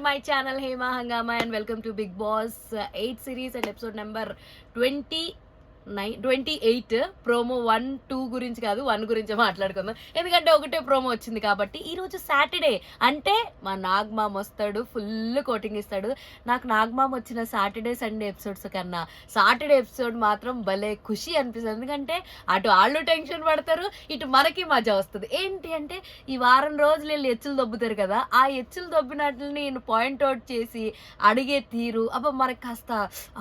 my channel Hema Hangama and welcome to Big Boss 8 series and episode number 28 promo 1-2 గురించి కాదు 1 గురించి మాట్లాడుకుందాం. ఎందుకంటే ఒకటే ప్రోమో వచ్చింది కాబట్టి. ఈరోజు సాటర్డే అంటే మా నాగమామ వస్తాడు, ఫుల్ కోటింగ్ ఇస్తాడు. నాకు నాగమామ వచ్చిన సాటర్డే సండే ఎపిసోడ్స్ కన్నా సాటర్డే ఎపిసోడ్ మాత్రం భలే ఖుషి అనిపిస్తుంది. ఎందుకంటే అటు వాళ్ళు టెన్షన్ పడతారు, ఇటు మనకి మజా వస్తుంది. ఏంటి అంటే ఈ వారం రోజులు వీళ్ళు ఎచ్చులు దొబ్బుతారు కదా, ఆ ఎచ్చులు దొబ్బినట్లు నేను పాయింట్అవుట్ చేసి అడిగే తీరు అబ్బా మనకి కాస్త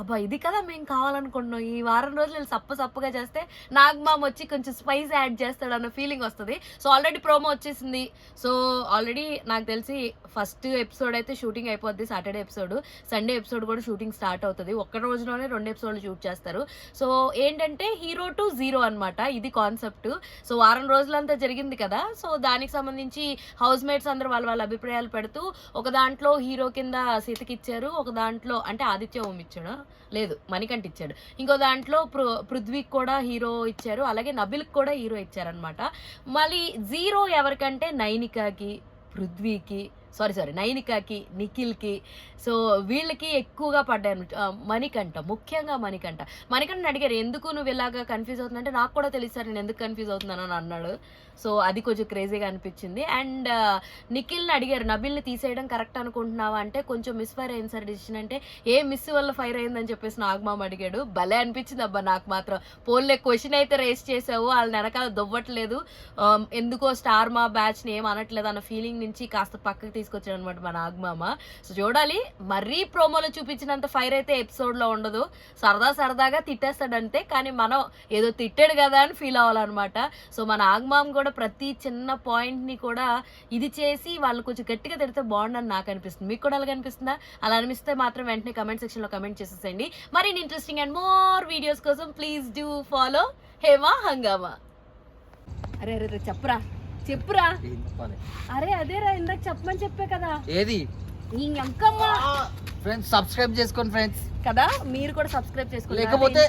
అబ్బా ఇది కదా మేము కావాలనుకుంటున్నాం. ఈ వారం రోజులు సప్పగా చేస్తే నాగమామ వచ్చి కొంచెం స్పైస్ యాడ్ చేస్తాడు అన్న ఫీలింగ్ వస్తుంది. సో ఆల్రెడీ ప్రోమో వచ్చేసింది. సో ఆల్రెడీ నాకు తెలిసి ఫస్ట్ ఎపిసోడ్ అయితే షూటింగ్ అయిపోద్ది, సాటర్డే ఎపిసోడ్. సండే ఎపిసోడ్ కూడా షూటింగ్ స్టార్ట్ అవుతుంది. ఒక్క రోజులోనే 2 ఎపిసోడ్లు షూట్ చేస్తారు. సో ఏంటంటే హీరో టు జీరో అనమాట ఇది కాన్సెప్ట్. సో వారం రోజులంతా జరిగింది కదా, సో దానికి సంబంధించి హౌస్ మేట్స్ అందరూ వాళ్ళ అభిప్రాయాలు పెడుతూ ఒక దాంట్లో హీరో కింద సీతకి ఇచ్చారు, ఒక దాంట్లో అంటే ఆదిత్య ఓం ఇచ్చాడు, లేదు మణికంఠ ఇచ్చాడు, ఇంకో దాంట్లో పృథ్వీకి కూడా హీరో ఇచ్చారు, అలాగే నబిల్కి కూడా హీరో ఇచ్చారనమాట. మళ్ళీ జీరో ఎవరికంటే నైనికాకి, పృథ్వీకి, నైనికాకి, నిఖిల్కి, సో వీళ్ళకి ఎక్కువగా పడ్డాయి. ముఖ్యంగా మణికంఠ అడిగారు ఎందుకు నువ్వు ఇలాగా కన్ఫ్యూజ్ అవుతుందంటే నాకు కూడా తెలుసు సార్ నేను ఎందుకు కన్ఫ్యూజ్ అవుతున్నానని అన్నాడు. సో అది కొంచెం క్రేజీగా అనిపించింది. అండ్ నిఖిల్ని అడిగారు నబిల్ని తీసేయడం కరెక్ట్ అనుకుంటున్నావా అంటే కొంచెం మిస్ఫైర్ అయింది సార్ డిసిషన్ అంటే, ఏ మిస్ వల్ల ఫైర్ అయిందని చెప్పేసి నాగమామ అడిగాడు. భలే అనిపించింది అబ్బా నాకు మాత్రం. పోన్లే క్వశ్చన్ అయితే రేస్ చేసావు, వాళ్ళని వెనకాల దొవ్వట్లేదు, ఎందుకో స్టార్ మా బ్యాచ్ని ఏం అనట్లేదు అన్న ఫీలింగ్ నుంచి కాస్త పక్కకి తీసుకొచ్చాడు అనమాట మా నాగమామ. సో చూడాలి, మరీ ప్రోమోలో చూపించినంత ఫైర్ అయితే ఎపిసోడ్లో ఉండదు, సరదాగా తిట్టేస్తాడంతే, కానీ మనం ఏదో తిట్టాడు కదా అని ఫీల్ అవ్వాలన్నమాట. సో మన నాగమామ కూడా ప్రతి చిన్న పాయింట్ని కూడా ఇది చేసి వాళ్ళు కొంచెం గట్టిగా తిడితే బాగుండని నాకు అనిపిస్తుంది. మీకు కూడా అలాగే అనిపిస్తుందా? అలా అనిపిస్తే మాత్రం వెంటనే కమెంట్ సెక్షన్లో కమెంట్ చేసేసేయండి. మరిన్ని ఇంట్రెస్టింగ్ అండ్ మోర్ వీడియోస్ కోసం ప్లీజ్ డూ ఫాలో హేమా హంగామా. అరే చెప్పురా అరే అదేరా ఇందాక చెప్పమని చెప్పే కదా, ఏది ఫ్రెండ్స్ సబ్స్క్రైబ్ చేసుకోండి ఫ్రెండ్స్ కదా, మీరు కూడా సబ్స్క్రైబ్ చేసుకోండి, లేకపోతే